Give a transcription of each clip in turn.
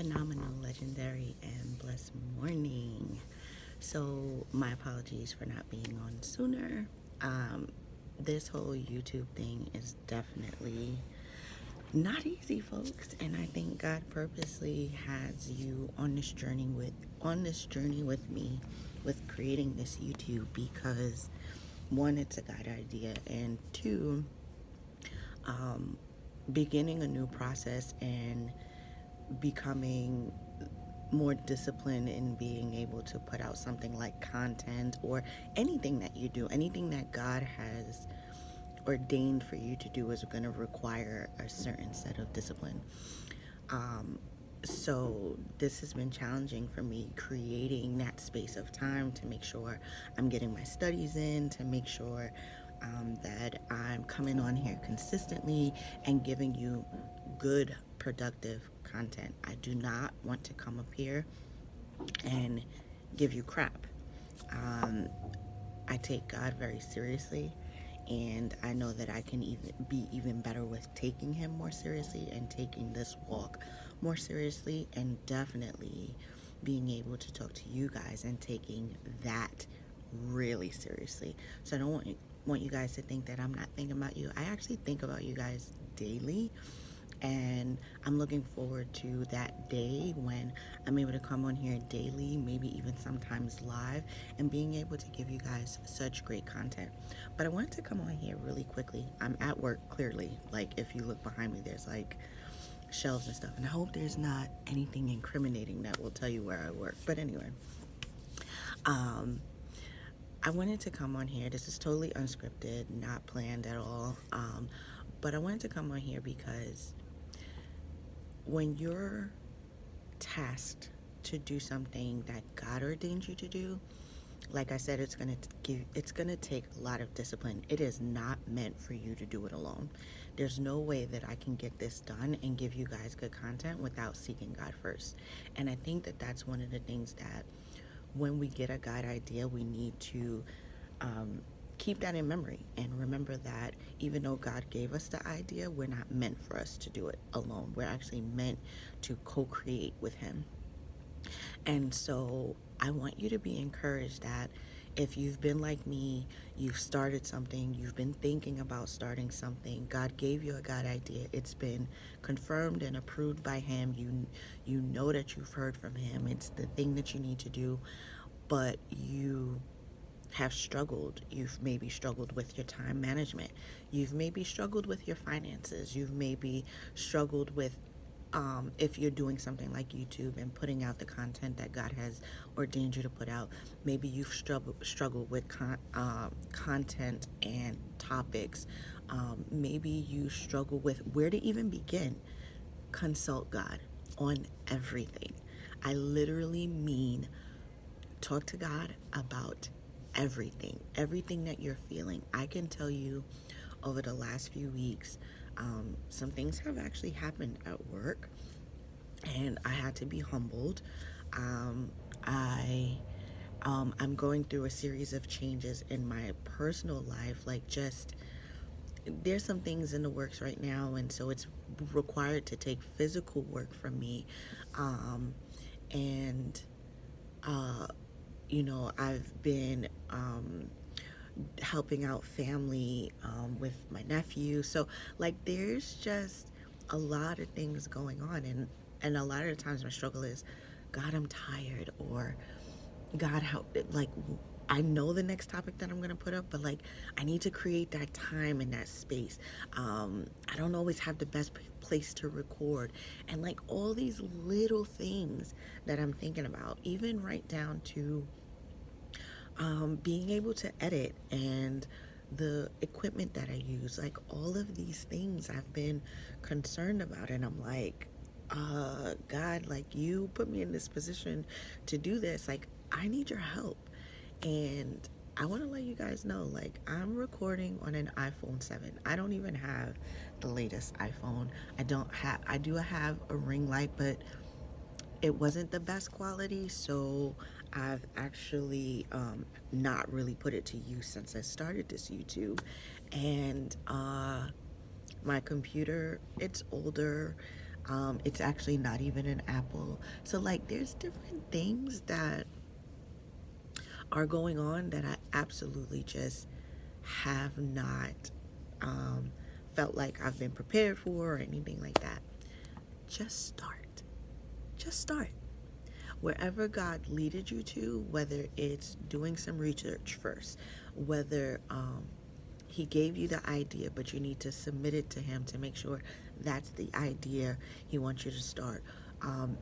phenomenal, legendary, and blessed morning. So, my apologies for not being on sooner. Um, this whole YouTube thing is definitely not easy, folks, and I think God purposely has you on this journey with me with creating this YouTube because one, it's a God idea, and two, beginning a new process and becoming more disciplined in being able to put out something like content or anything that you do, anything that God has ordained for you to do is going to require a certain set of discipline. So this has been challenging for me, creating that space of time to make sure I'm getting my studies in, to make sure that I'm coming on here consistently and giving you good, productive content. I do not want to come up here and give you crap. Um, I take God very seriously, and I know that I can even be even better with taking Him more seriously and taking this walk more seriously, and definitely being able to talk to you guys and taking that really seriously. So I don't want you guys to think that I'm not thinking about you. I actually think about you guys daily, and I'm looking forward to that day when I'm able to come on here daily, maybe even sometimes live, and being able to give you guys such great content. But I wanted to come on here really quickly. I'm at work, clearly. Like, if you look behind me, there's like shelves and stuff, and I hope there's not anything incriminating that will tell you where I work. But anyway, I wanted to come on here. This is totally unscripted, not planned at all. But I wanted to come on here because when you're tasked to do something that God ordained you to do, like I said, it's gonna take a lot of discipline. It is not meant for you to do it alone. There's no way that I can get this done and give you guys good content without seeking God first. And I think that that's one of the things that when we get a God idea, we need to keep that in memory and remember that even though God gave us the idea, we're not meant for us to do it alone. We're actually meant to co-create with Him. And so I want you to be encouraged that if you've been like me, you've started something, you've been thinking about starting something, God gave you a God idea, it's been confirmed and approved by Him, you know that you've heard from Him, it's the thing that you need to do, but you have struggled. You've maybe struggled with your time management. You've maybe struggled with your finances. You've maybe struggled with if you're doing something like YouTube and putting out the content that God has ordained you to put out. Maybe you've struggled with content and topics. Maybe you struggle with where to even begin. Consult God on everything. I literally mean talk to God about everything that you're feeling. I can tell you over the last few weeks, some things have actually happened at work, and I had to be humbled. I'm going through a series of changes in my personal life, like just there's some things in the works right now, and so it's required to take physical work from me, and I've been helping out family with my nephew. So, like, there's just a lot of things going on. And a lot of the times my struggle is, God, I'm tired, or God, how, like, I know the next topic that I'm going to put up, but like, I need to create that time and that space. I don't always have the best place to record. And like all these little things that I'm thinking about, even right down to being able to edit and the equipment that I use, like all of these things I've been concerned about. And I'm like, God, like you put me in this position to do this. Like, I need your help. And I want to let you guys know, like, I'm recording on an iPhone 7. I don't even have the latest iPhone. I do have a ring light, but it wasn't the best quality, so I've actually not really put it to use since I started this YouTube. And my computer, it's older. It's actually not even an apple. So, like, there's different things that are going on that I absolutely just have not um, felt like I've been prepared for or anything like that. Just start. Just start. Wherever God leaded you to, whether it's doing some research first, whether He gave you the idea, but you need to submit it to Him to make sure that's the idea He wants you to start.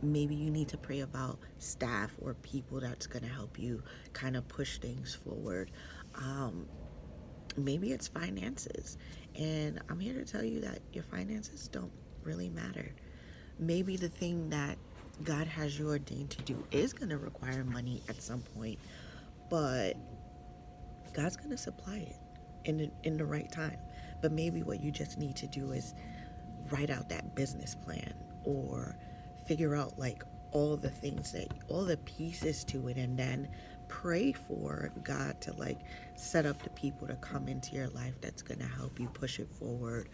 Maybe you need to pray about staff or people that's going to help you kind of push things forward. Maybe it's finances. And I'm here to tell you that your finances don't really matter. Maybe the thing that God has you ordained to do is going to require money at some point, but God's going to supply it in the right time. But maybe what you just need to do is write out that business plan or figure out like all the things that all the pieces to it, and then pray for God to like set up the people to come into your life that's going to help you push it forward.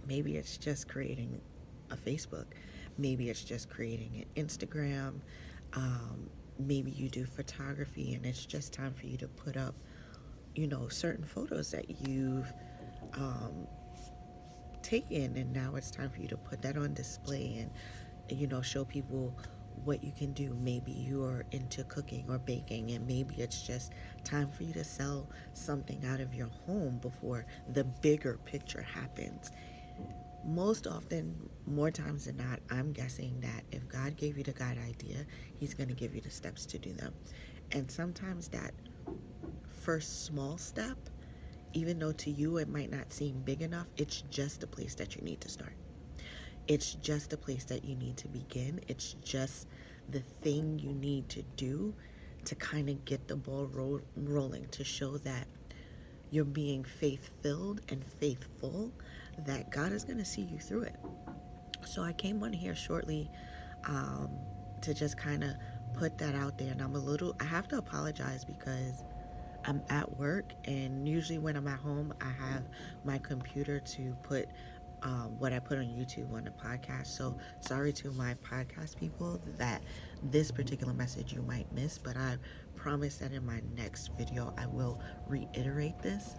Maybe it's just creating a Facebook. Maybe it's just creating an Instagram. Maybe you do photography and it's just time for you to put up, certain photos that you've taken, and now it's time for you to put that on display and, show people what you can do. Maybe you're into cooking or baking, and maybe it's just time for you to sell something out of your home before the bigger picture happens. Most often, more times than not, I'm guessing that if God gave you the God idea, He's going to give you the steps to do them. And sometimes that first small step, even though to you it might not seem big enough, it's just the place that you need to start. It's just the place that you need to begin. It's just the thing you need to do to kind of get the ball rolling, to show that you're being faith-filled and faithful, that God is going to see you through it. So I came on here shortly to just kind of put that out there. And I have to apologize because I'm at work, and usually when I'm at home, I have my computer to put what I put on YouTube on the podcast. So sorry to my podcast people that this particular message you might miss, but I promise that in my next video I will reiterate this.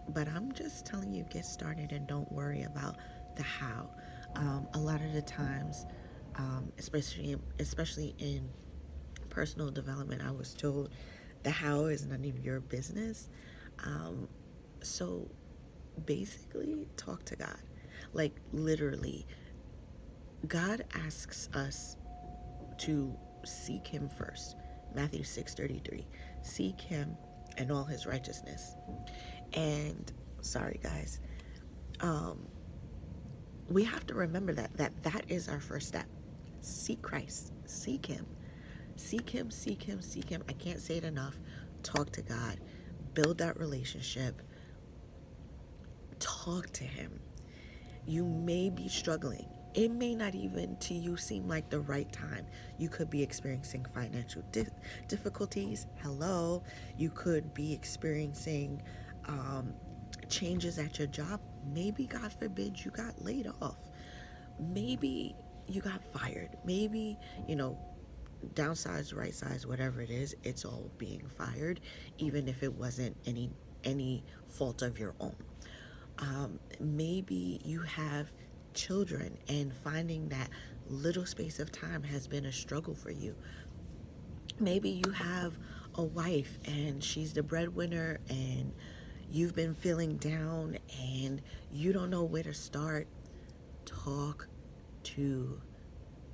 But I'm just telling you, get started and don't worry about the how. A lot of the times, especially in personal development, I was told the how is none of your business. So basically, talk to God. Like, literally, God asks us to seek Him first. Matthew 6:33. Seek Him and all His righteousness. And sorry guys, we have to remember that is our first step. Seek Christ. Seek Him. Seek Him, seek Him, seek Him. I can't say it enough. Talk to God. Build that relationship. Talk to Him. You may be struggling. It may not even to you seem like the right time. You could be experiencing financial difficulties. Hello. You could be experiencing changes at your job. Maybe, God forbid, you got laid off. Maybe you got fired. Maybe, downsize, right size, whatever it is, it's all being fired, even if it wasn't any fault of your own. Maybe you have children, and finding that little space of time has been a struggle for you. Maybe you have a wife and she's the breadwinner, and you've been feeling down and you don't know where to start. Talk to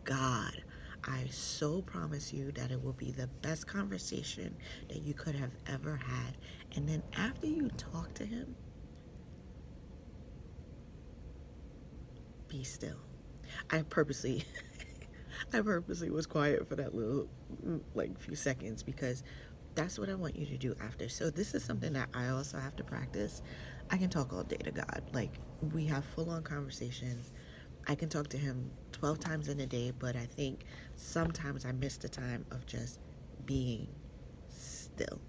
God. I so promise you that it will be the best conversation that you could have ever had. And then after you talk to Him, be still. I purposely was quiet for that little few seconds, because that's what I want you to do after. So this is something that I also have to practice. I can talk all day to God. Like, we have full-on conversations. I can talk to Him 12 times in a day, but I think sometimes I miss the time of just being still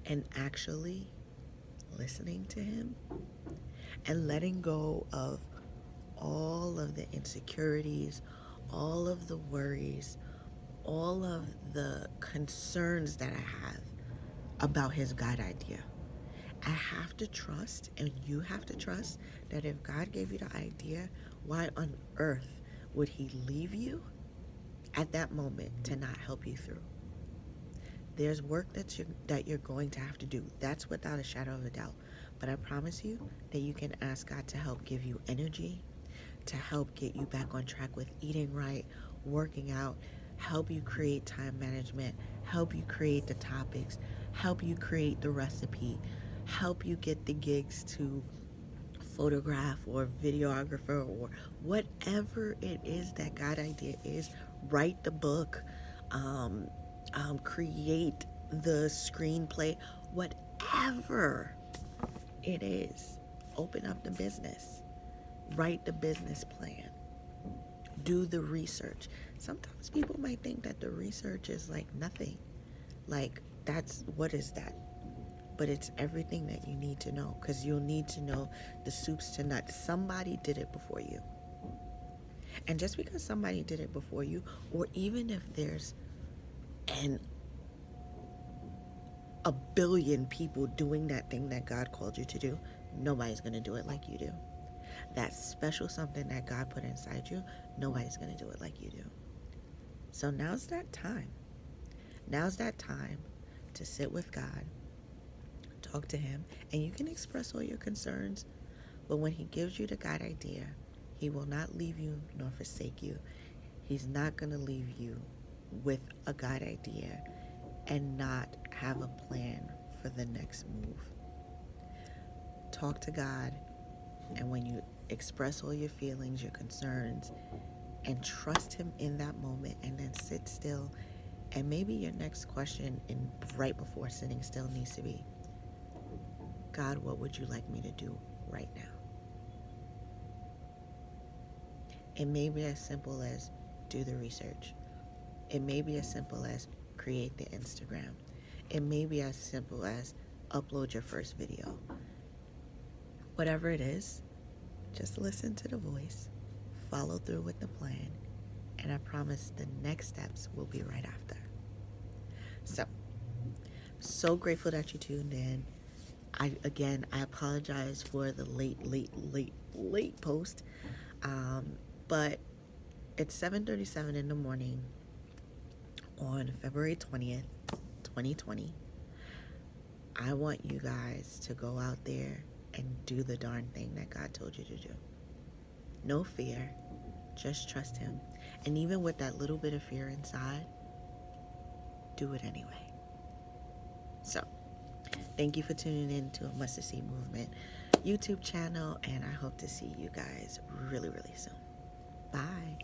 and actually listening to Him and letting go of all of the insecurities, all of the worries, all of the concerns that I have about his God idea. I have to trust, and you have to trust, that if God gave you the idea, why on earth would he leave you at that moment to not help you through? There's work that you're going to have to do. That's without a shadow of a doubt. But I promise you that you can ask God to help give you energy, to help get you back on track with eating right, working out, help you create time management, help you create the topics, help you create the recipe, help you get the gigs to photograph or videographer or whatever it is that God idea is. Write the book, create the screenplay, whatever it is. Open up the business, write the business plan, do the research. Sometimes people might think that the research is like nothing, like what is that? But it's everything that you need to know, because you'll need to know the soups to nuts. Somebody did it before you. And just because somebody did it before you, or even if there's a billion people doing that thing that God called you to do, nobody's going to do it like you do. That special something that God put inside you, nobody's going to do it like you do. So now's that time. Now's that time to sit with God, talk to him, and you can express all your concerns. But when he gives you the God idea, he will not leave you nor forsake you. He's not going to leave you with a God idea and not have a plan for the next move. Talk to God, and when you express all your feelings, your concerns, and trust him in that moment, and then sit still, and maybe your next question right before sitting still needs to be, God, what would you like me to do right now? It may be as simple as do the research. It may be as simple as create the Instagram. It may be as simple as upload your first video. Whatever it is, just listen to the voice, follow through with the plan, and I promise the next steps will be right after. So grateful that you tuned in. I apologize for the late post, but it's 7:37 in the morning on February 20th, 2020. I want you guys to go out there and do the darn thing that God told you to do. No fear, just trust him. And even with that little bit of fear inside, do it anyway. So, thank you for tuning in to a Mustard Seed Movement YouTube channel, and I hope to see you guys really, really soon. Bye.